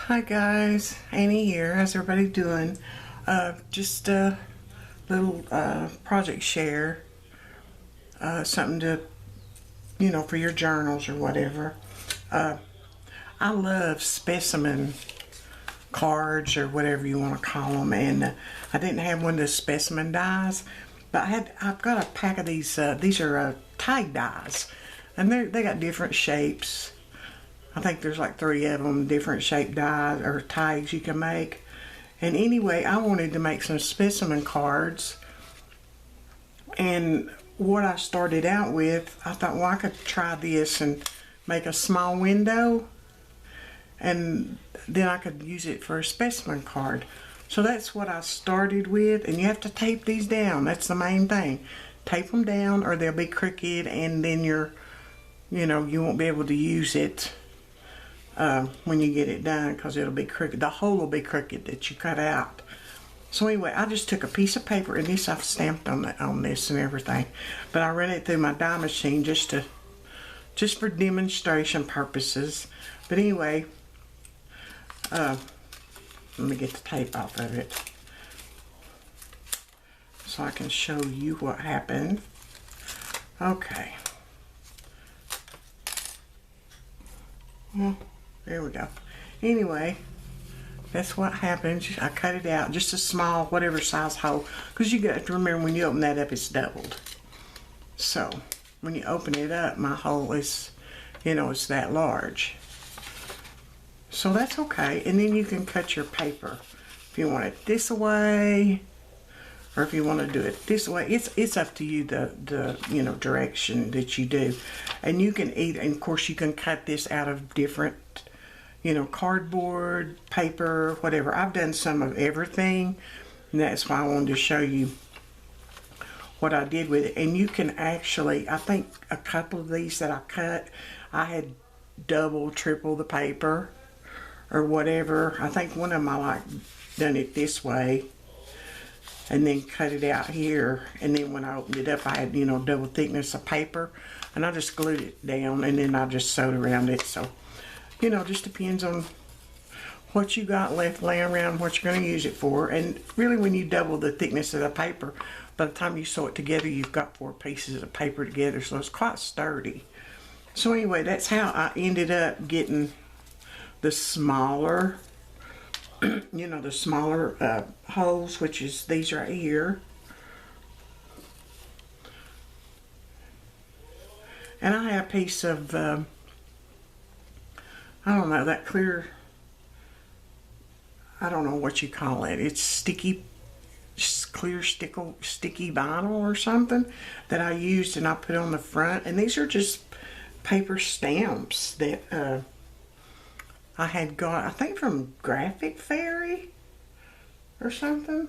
Hi guys, Annie here. How's everybody doing? Just a little project share, something to, for your journals or whatever. I love specimen cards or whatever you want to call them, and I didn't have one of the specimen dies, but I've got a pack of these. These are tag dies, and they got different shapes. I think there's like 3 of them, different shaped dies or tags you can make. And anyway, I wanted to make some specimen cards. And what I started out with, I thought, well, I could try this and make a small window. And then I could use it for a specimen card. So that's what I started with. And you have to tape these down. That's the main thing. Tape them down or they'll be crooked, and then you won't be able to use it when you get it done, because it'll be crooked. The hole will be crooked that you cut out. So anyway, I just took a piece of paper, and this I've stamped on this and everything, but I ran it through my die machine just for demonstration purposes. But anyway, let me get the tape off of it so I can show you what happened. Okay. Well, there we go. Anyway, that's what happens. I cut it out, just a small, whatever size hole, because you got to remember when you open that up, it's doubled. So when you open it up, my hole is, it's that large. So that's okay. And then you can cut your paper if you want it this way, or if you want to do it this way. It's up to you, the direction that you do. And you can and of course you can cut this out of different cardboard, paper, whatever. I've done some of everything, and that's why I wanted to show you what I did with it. And you can actually, I think a couple of these that I cut, I had double, triple the paper or whatever. I think one of them I done it this way and then cut it out here, and then when I opened it up I had double thickness of paper, and I just glued it down, and then I just sewed around it. So just depends on what you got left laying around, what you're going to use it for. And really, when you double the thickness of the paper, by the time you sew it together, you've got 4 pieces of paper together, so it's quite sturdy. So anyway, that's how I ended up getting the smaller, the smaller holes, which is these right here. And I have a piece of I don't know, that clear, I don't know what you call it. It's sticky, clear sticky vinyl or something that I used, and I put on the front. And these are just paper stamps that I had got, I think from Graphic Fairy or something.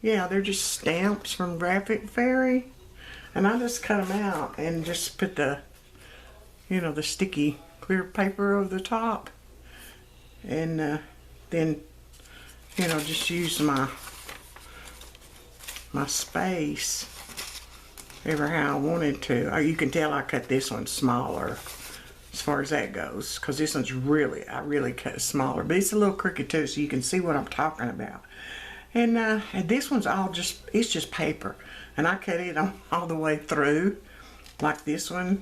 Yeah, they're just stamps from Graphic Fairy. And I just cut them out and just put the, the sticky clear paper over the top, and then just use my space ever how I wanted to. You can tell I cut this one smaller as far as that goes, because this one's I really cut it smaller, but it's a little crooked too, so you can see what I'm talking about. And this one's it's just paper, and I cut it all the way through like this one.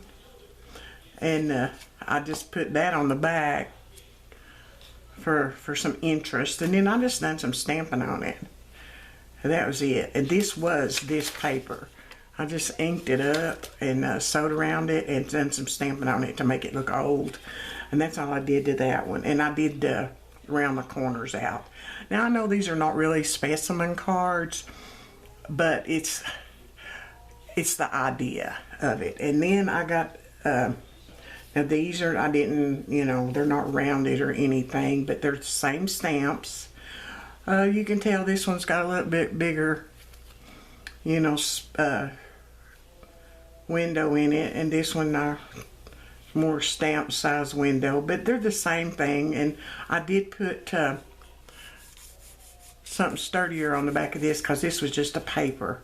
And I just put that on the back for some interest, and then I just done some stamping on it, and that was it. And this was this paper. I just inked it up and sewed around it and done some stamping on it to make it look old, and that's all I did to that one. And I did round the corners out. Now I know these are not really specimen cards, but it's the idea of it. And then I got now these are, I didn't, they're not rounded or anything, but they're the same stamps. You can tell this one's got a little bit bigger, window in it, and this one more stamp size window, but they're the same thing. And I did put something sturdier on the back of this, because this was just a paper.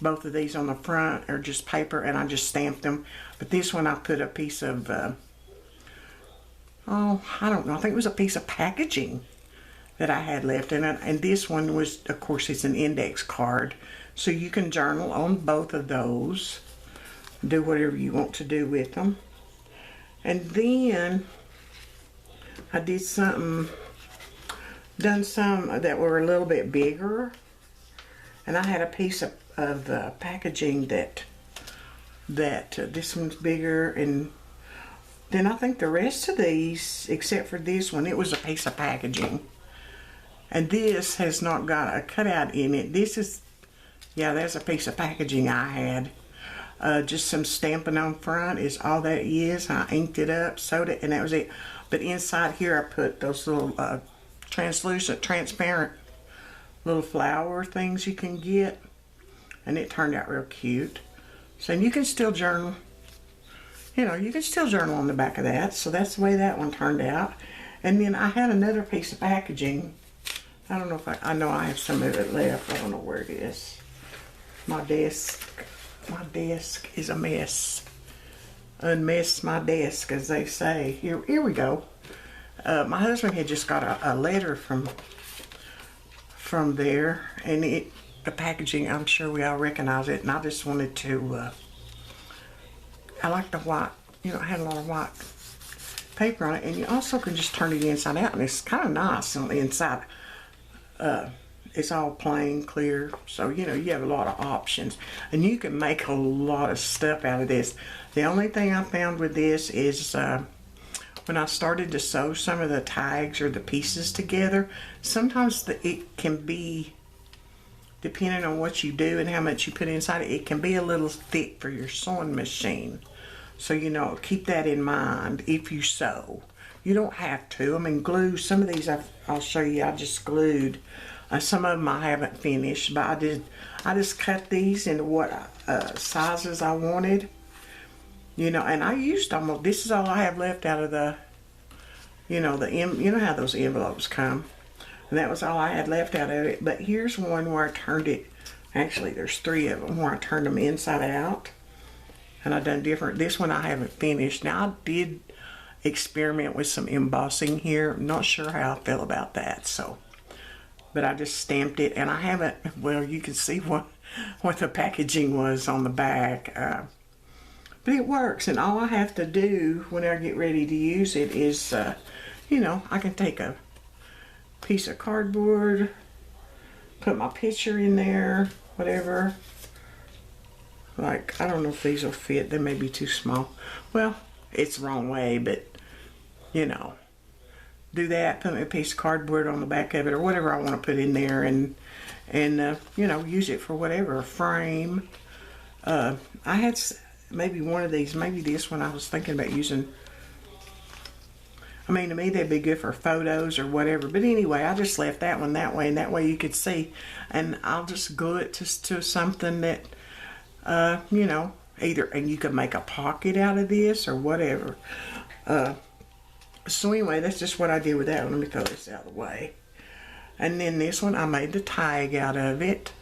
Both of these on the front are just paper, and I just stamped them. But this one I put a piece of oh, I don't know, I think it was a piece of packaging that I had left in it. And this one was, of course, it's an index card. So you can journal on both of those. Do whatever you want to do with them. And then I did done some that were a little bit bigger. And I had a piece of packaging that this one's bigger, and then I think the rest of these, except for this one, it was a piece of packaging. And this has not got a cutout in it. This is, yeah, that's a piece of packaging I had. Just some stamping on front is all that is. I inked it up, sewed it, and that was it. But inside here I put those little translucent, transparent little flower things you can get. And it turned out real cute. So you can still journal. You know, you can still journal on the back of that. So that's the way that one turned out. And then I had another piece of packaging. I don't know if I know I have some of it left. I don't know where it is. My desk is a mess. Unmess my desk, as they say. Here we go. My husband had just got a letter from there, and the packaging, I'm sure we all recognize it, and I just wanted to, I like the white, you know, it had a lot of white paper on it, and you also can just turn it inside out, and it's kind of nice on the inside. It's all plain, clear, so, you know, you have a lot of options, and you can make a lot of stuff out of this. The only thing I found with this is, when I started to sew some of the tags or the pieces together, sometimes it can be, depending on what you do and how much you put inside it, it can be a little thick for your sewing machine. So, you know, keep that in mind if you sew. You don't have to. I mean, glue, some of these I'll show you, I just glued. Some of them I haven't finished, but I just cut these into what sizes I wanted. You know, and I used almost, this is all I have left out of the, you know, you know how those envelopes come. And that was all I had left out of it. But here's one where I turned it, actually there's 3 of them where I turned them inside out. And I done different, this one I haven't finished. Now I did experiment with some embossing here. I'm not sure how I feel about that, so. But I just stamped it, and I haven't, well, you can see what the packaging was on the back. But it works, and all I have to do when I get ready to use it is, you know, I can take a piece of cardboard, put my picture in there, whatever. Like, I don't know if these will fit. They may be too small. Well, it's the wrong way, but, you know, do that, put a piece of cardboard on the back of it, or whatever I want to put in there, and you know, use it for whatever, a frame. I had maybe one of these, maybe this one I was thinking about using. I mean, to me, they'd be good for photos or whatever. But anyway, I just left that one that way, and that way you could see. And I'll just glue it to something that, you know, either, and you could make a pocket out of this or whatever. So anyway, that's just what I did with that one. Let me throw this out of the way. And then this one, I made the tag out of it.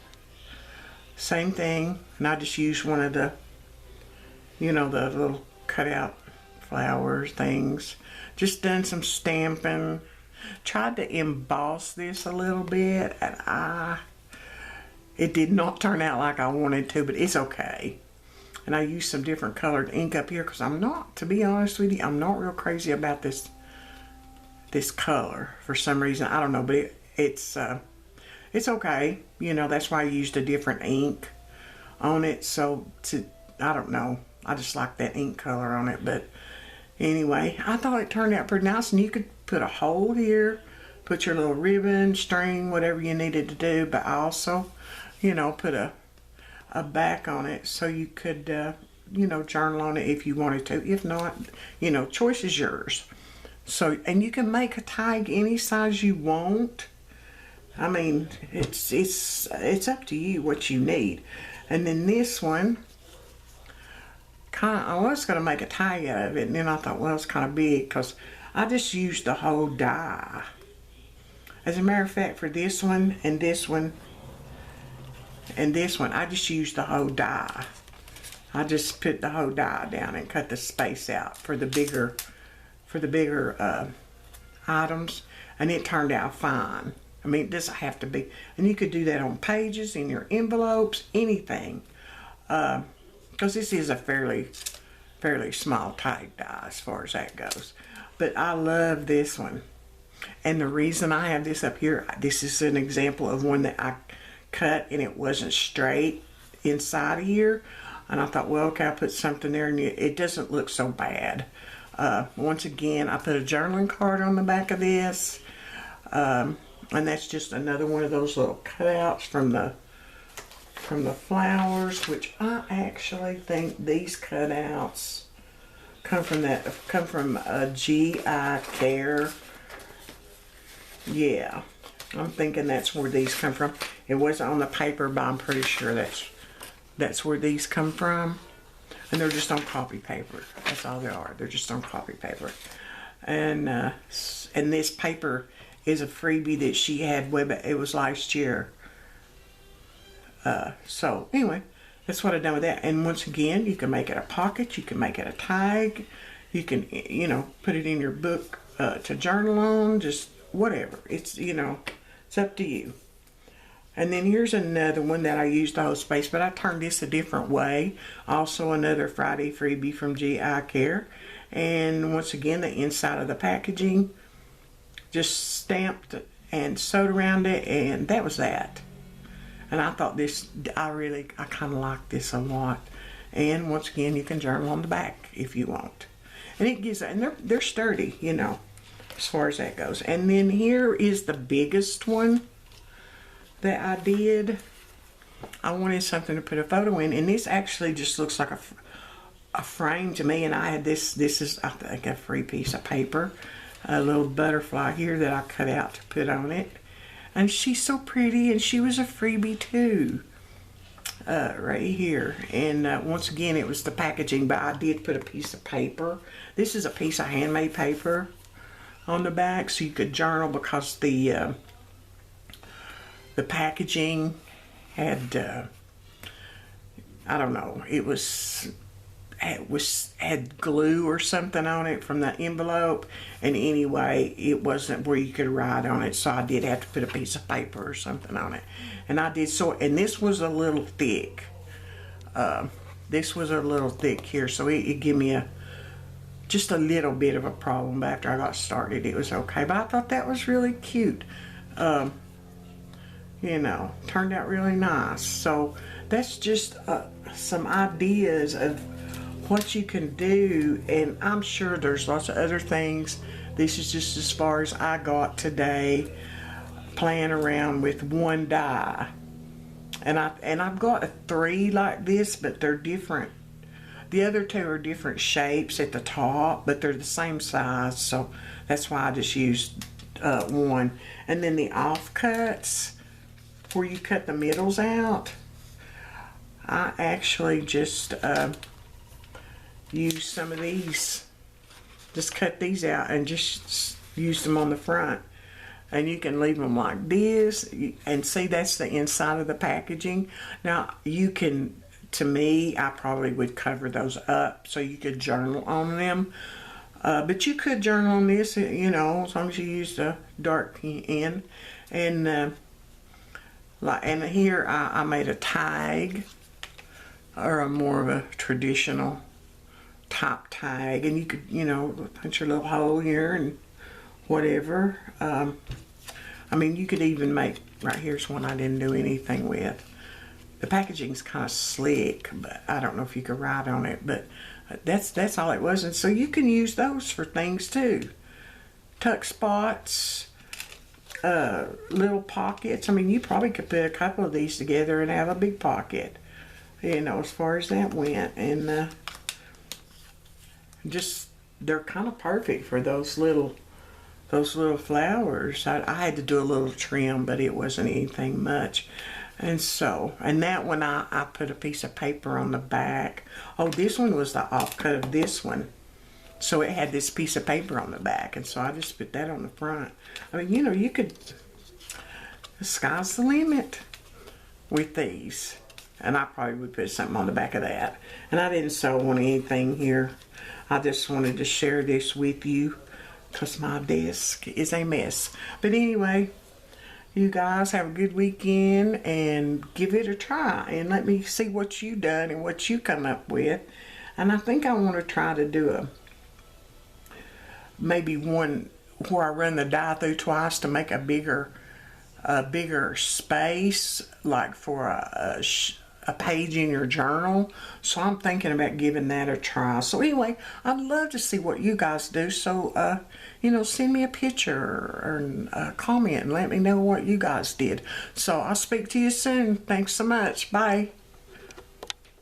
Same thing. And I just used one of the, you know, the little cutout flowers things. Just done some stamping. Tried to emboss this a little bit, and it did not turn out like I wanted to, but it's okay. And I used some different colored ink up here because I'm not, to be honest with you, I'm not real crazy about this color for some reason. I don't know, but it's okay. You know, that's why I used a different ink on it. So I don't know. I just like that ink color on it. But anyway, I thought it turned out pretty nice, and you could put a hole here, put your little ribbon, string, whatever you needed to do, but also, you know, put a back on it so you could, you know, journal on it if you wanted to. If not, you know, choice is yours. So, and you can make a tag any size you want. I mean, it's up to you what you need. And then this one, I was going to make a tag out of it, and then I thought, well, it's kind of big because I just used the whole die. As a matter of fact, for this one and this one and this one, I just used the whole die. I just put the whole die down and cut the space out for the bigger for the bigger items, and it turned out fine. I mean, it doesn't have to be, and you could do that on pages, in your envelopes, anything, because this is a fairly small type die as far as that goes. But I love this one, and the reason I have this up here, this is an example of one that I cut and it wasn't straight inside of here, and I thought, well, okay, I'll put something there, and it doesn't look so bad. Once again, I put a journaling card on the back of this, and that's just another one of those little cutouts from the flowers, which I actually think these cutouts come from a GI Care. Yeah, I'm thinking that's where these come from. It wasn't on the paper, but I'm pretty sure that's where these come from. And they're just on copy paper. That's all they are. They're just on copy paper. And this paper is a freebie that she had it was last year. So anyway, that's what I've done with that. And once again, you can make it a pocket. You can make it a tag. You can, put it in your book to journal on. Just whatever. It's, it's up to you. And then here's another one that I used the whole space, but I turned this a different way. Also another Friday freebie from GI Care. And once again, the inside of the packaging, just stamped and sewed around it, and that was that. And I thought this, I kind of like this a lot. And once again, you can journal on the back if you want. And it gives, and they're sturdy, as far as that goes. And then here is the biggest one that I did. I wanted something to put a photo in, and this actually just looks like a frame to me. And I had this is, I think, a free piece of paper, a little butterfly here that I cut out to put on it. And she's so pretty, and she was a freebie too, right here. And once again, it was the packaging, but I did put a piece of paper. This is a piece of handmade paper on the back, so you could journal, because the packaging had, I don't know, had glue or something on it from the envelope, and anyway, it wasn't where you could write on it, so I did have to put a piece of paper or something on it. And I did so, and this was a little thick. This was a little thick here, so it gave me just a little bit of a problem, but after I got started, it was okay. But I thought that was really cute. Turned out really nice. So that's just some ideas of what you can do, and I'm sure there's lots of other things. This is just as far as I got today, playing around with one die. And I've got 3 like this, but they're different. The other 2 are different shapes at the top, but they're the same size, so that's why I just used one. And then the offcuts, where you cut the middles out, I actually just use some of these, just cut these out and just use them on the front. And you can leave them like this, and see, that's the inside of the packaging. Now you can, to me, I probably would cover those up so you could journal on them, but you could journal on this, as long as you use the dark pen. And and here I made a tag, or a more of a traditional top tag, and you could, punch your little hole here and whatever. I mean, you could even make, right here's one I didn't do anything with. The packaging's kind of slick, but I don't know if you could write on it, but that's all it was. And so you can use those for things too. Tuck spots, little pockets. I mean, you probably could put a couple of these together and have a big pocket, as far as that went. And just, they're kind of perfect for those little flowers. I had to do a little trim, but it wasn't anything much. And so, and that one I put a piece of paper on the back. Oh, this one was the offcut of this one, so it had this piece of paper on the back, and so I just put that on the front. I mean, you could, the sky's the limit with these. And I probably would put something on the back of that. And I didn't sew on anything here. I just wanted to share this with you because my desk is a mess. But anyway, you guys have a good weekend and give it a try and let me see what you done and what you come up with. And I think I want to try to do maybe one where I run the die through twice to make a bigger space, like for a page in your journal. So I'm thinking about giving that a try. So anyway, I'd love to see what you guys do. So send me a picture or a comment and let me know what you guys did. So I'll speak to you soon. Thanks so much. Bye.